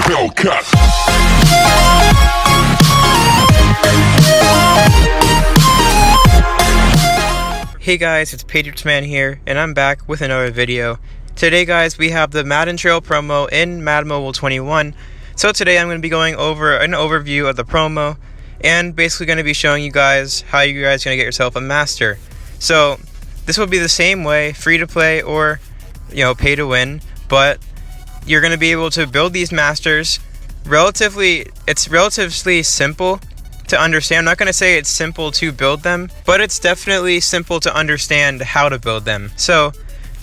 Hellcat. Hey guys, it's Patriots Man here, and I'm back with another video. Today guys, we have the Madden Trail promo in Madden Mobile 21. So today I'm going to be going over an overview of the promo, and basically going to be showing you guys how you guys are going to get yourself a master. So this will be the same way, free to play or pay to win, but you're going to be able to build these masters. It's relatively simple to understand. I'm not going to say it's simple to build them, but it's definitely simple to understand how to build them. So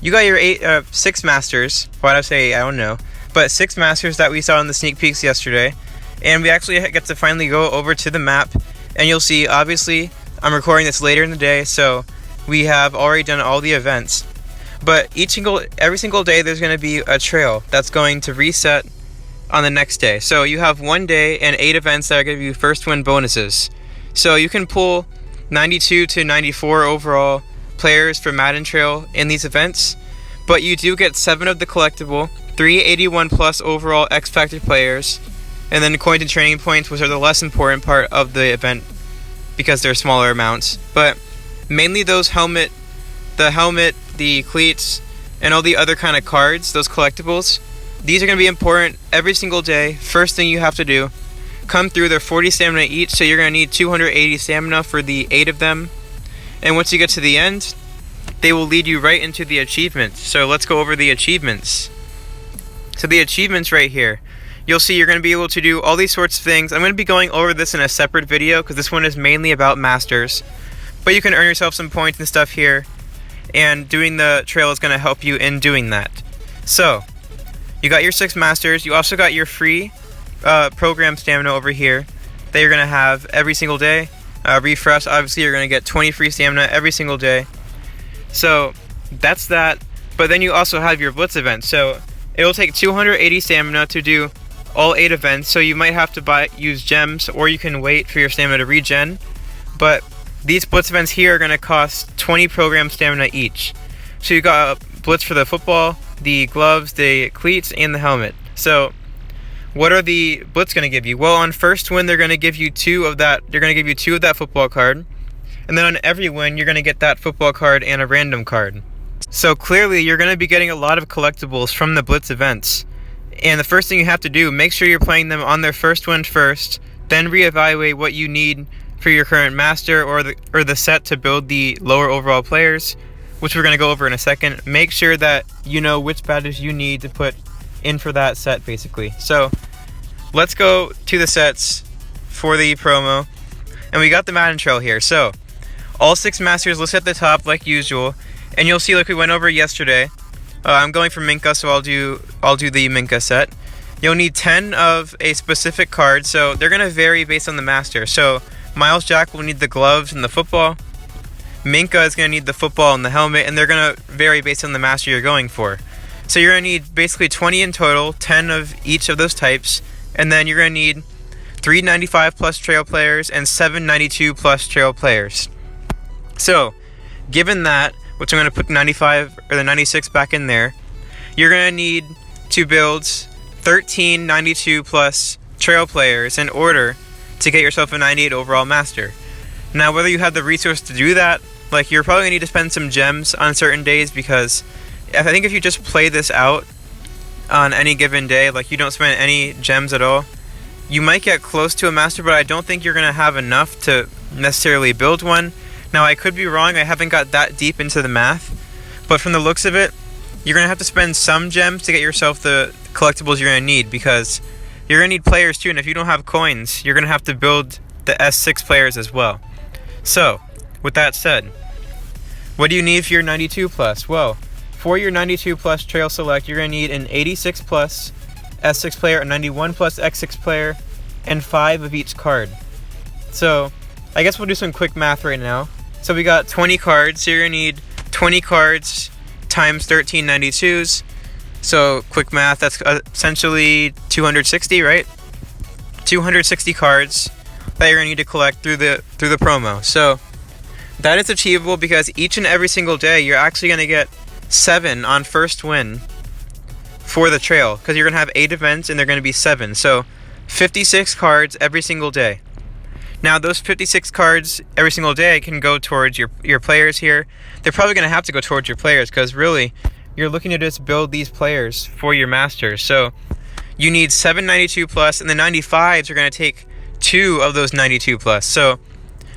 you got your 6 masters. Why did I say 8? I don't know. But 6 masters that we saw in the sneak peeks yesterday. And we actually get to finally go over to the map. And you'll see, obviously, I'm recording this later in the day, so we have already done all the events. But every single day there's going to be a trail that's going to reset on the next day. So you have 1 day and 8 events that are going to give you first win bonuses. So you can pull 92 to 94 overall players for Madden Trail in these events, but you do get 7 of the collectible, 381 plus overall X Factor players, and then coins and training points, which are the less important part of the event because they're smaller amounts. But mainly those the helmet, the cleats, and all the other kind of cards, those collectibles, these are going to be important every single day. First thing you have to do, come through. They're 40 stamina each, so you're going to need 280 stamina for the 8 of them. And once you get to the end, they will lead you right into the achievements. So let's go over the achievements. So the achievements right here, you'll see you're going to be able to do all these sorts of things. I'm going to be going over this in a separate video because this one is mainly about masters. But you can earn yourself some points and stuff here, and doing the trail is going to help you in doing that. So you got your 6 masters. You also got your free program stamina over here that you're going to have every single day. Refresh, obviously you're going to get 20 free stamina every single day. So that's that. But then you also have your blitz event. So it'll take 280 stamina to do all 8 events. So you might have to use gems, or you can wait for your stamina to regen. But these blitz events here are going to cost 20 program stamina each. So you got blitz for the football, the gloves, the cleats, and the helmet. So what are the blitz going to give you? Well, on first win, they're going to give you 2 of that. They're going to give you 2 of that football card. And then on every win, you're going to get that football card and a random card. So clearly, you're going to be getting a lot of collectibles from the blitz events. And the first thing you have to do, make sure you're playing them on their first win first. Then reevaluate what you need for your current master or the set to build the lower overall players, which we're going to go over in a second. Make sure that you know which badges you need to put in for that set, basically. So let's go to the sets for the promo. And we got the Madden Trail here. So all 6 masters listed at the top like usual. And you'll see, like we went over yesterday, I'm going for Minka, so I'll do the Minka set. You'll need 10 of a specific card, so they're going to vary based on the master. So Miles Jack will need the gloves and the football. Minka is going to need the football and the helmet, and they're going to vary based on the master you're going for. So you're going to need basically 20 in total, 10 of each of those types, and then you're going to need 395 plus trail players and 792 plus trail players. So, given that, which I'm going to put 95 or the 96 back in there, you're going to need to build 13 92 plus trail players in order to get yourself a 98 overall master. Now, whether you have the resource to do that, you're probably going to need to spend some gems on certain days, because I think if you just play this out on any given day, you don't spend any gems at all, you might get close to a master, but I don't think you're going to have enough to necessarily build one. Now, I could be wrong. I haven't got that deep into the math, but from the looks of it, you're going to have to spend some gems to get yourself the collectibles you're going to need, because you're going to need players too, and if you don't have coins, you're going to have to build the S6 players as well. So, with that said, what do you need for your 92 plus? Well, for your 92 plus trail select, you're going to need an 86 plus S6 player, a 91 plus X6 player, and 5 of each card. So, I guess we'll do some quick math right now. So we got 20 cards, so you're going to need 20 cards times 13 92s. So, quick math, that's essentially 260, right? 260 cards that you're going to need to collect through the promo. So, that is achievable because each and every single day you're actually going to get 7 on first win for the trail, because you're going to have 8 events and they're going to be 7. So 56 cards every single day. Now those 56 cards every single day can go towards your players here. They're probably going to have to go towards your players, because really you're looking to just build these players for your masters. So you need 7 92 plus, and the 95s are going to take 2 of those 92 plus. So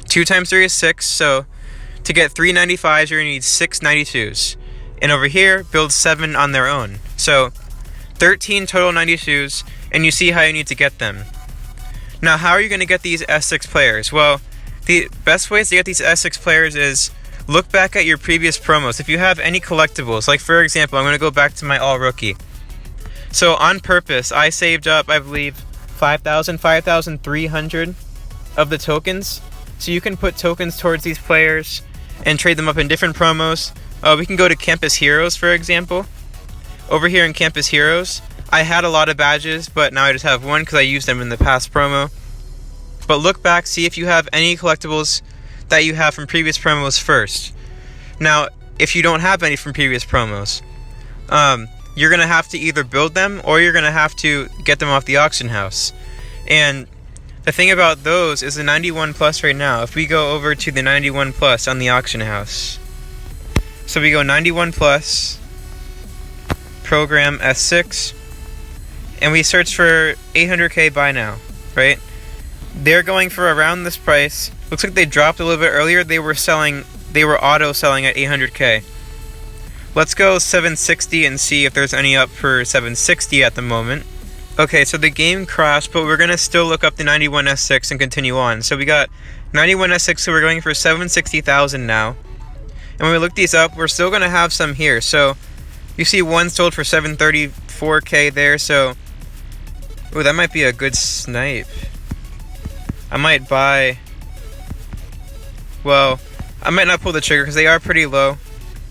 2 times 3 is 6. So to get 3 95s, you're going to need 6 92s. And over here, build 7 on their own. So 13 total 92s, and you see how you need to get them. Now, how are you going to get these S6 players? Well, the best ways to get these S6 players is look back at your previous promos. If you have any collectibles, like for example, I'm going to go back to my all rookie. So on purpose, I saved up, I believe, 5,300 of the tokens. So you can put tokens towards these players and trade them up in different promos. We can go to Campus Heroes, for example. Over here in Campus Heroes, I had a lot of badges, but now I just have 1 because I used them in the past promo. But look back, see if you have any collectibles that you have from previous promos first. Now, if you don't have any from previous promos, you're going to have to either build them or you're going to have to get them off the auction house. And the thing about those is the 91 plus right now. If we go over to the 91 plus on the auction house, so we go 91 plus, program S6, and we search for 800k buy now, right? They're going for around this price. Looks like they dropped a little bit earlier. They were auto selling at 800k. Let's go 760 and see if there's any up for 760 at the moment. Okay, so the game crashed, but we're gonna still look up the 91 S6 and continue on. So we got 91 S6, so we're going for 760,000 now. And when we look these up, we're still gonna have some here. So you see one sold for 734k there, so ooh, that might be a good snipe. I might buy, well, I might not pull the trigger because they are pretty low.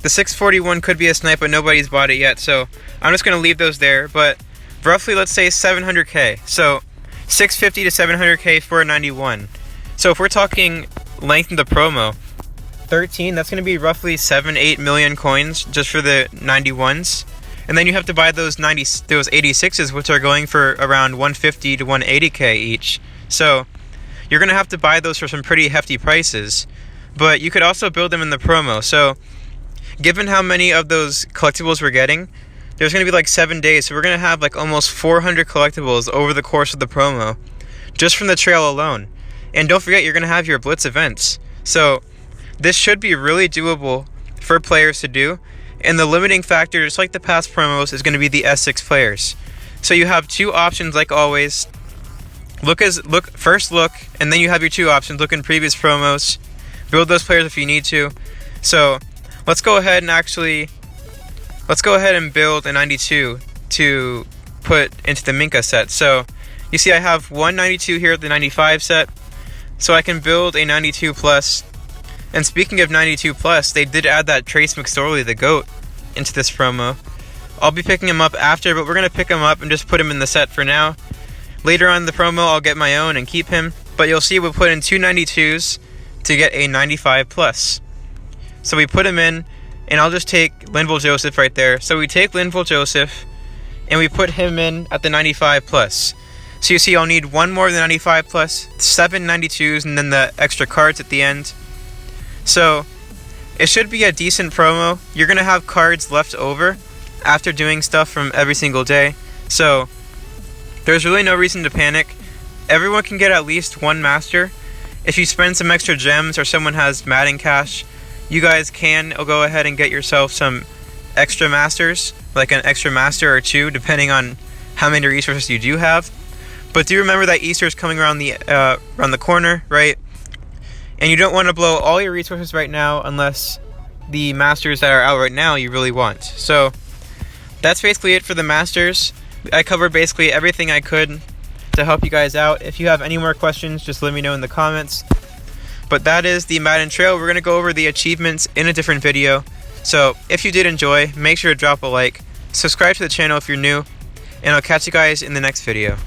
The 641 could be a snipe, but nobody's bought it yet, so I'm just going to leave those there. But roughly, let's say 700k. So 650 to 700k for a 91. So if we're talking length of the promo, 13, that's going to be roughly 7-8 million coins just for the 91s. And then you have to buy those 86s, which are going for around 150 to 180k each. So you're going to have to buy those for some pretty hefty prices. But you could also build them in the promo. So given how many of those collectibles we're getting, there's going to be like 7 days. So we're going to have like almost 400 collectibles over the course of the promo, just from the trail alone. And don't forget, you're going to have your Blitz events. So this should be really doable for players to do. And the limiting factor, just like the past promos, is going to be the S6 players. So you have 2 options like always. First look, and then you have your 2 options. Look in previous promos. Build those players if you need to. So let's go ahead and build a 92 to put into the Minka set. So you see I have one 92 here at the 95 set. So I can build a 92 plus. And speaking of 92 plus, they did add that Trace McSorley, the GOAT, into this promo. I'll be picking him up after, but we're going to pick him up and just put him in the set for now. Later on in the promo, I'll get my own and keep him. But you'll see we'll put in 2 92s to get a 95 plus. So we put him in, and I'll just take Linville Joseph right there. So we take Linville Joseph, and we put him in at the 95 plus. So you see I'll need 1 more than 95 plus, 7 92s, and then the extra cards at the end. So it should be a decent promo. You're going to have cards left over after doing stuff from every single day. So there's really no reason to panic. Everyone can get at least 1 master. If you spend some extra gems or someone has Madden cash, you guys can go ahead and get yourself some extra masters, like an extra master or 2, depending on how many resources you do have. But do remember that Easter is coming around the corner, right? And you don't want to blow all your resources right now unless the masters that are out right now you really want. So that's basically it for the masters. I covered basically everything I could to help you guys out. If you have any more questions, just let me know in the comments. But that is the Madden Trail. We're going to go over the achievements in a different video. So if you did enjoy, make sure to drop a like, subscribe to the channel if you're new, and I'll catch you guys in the next video.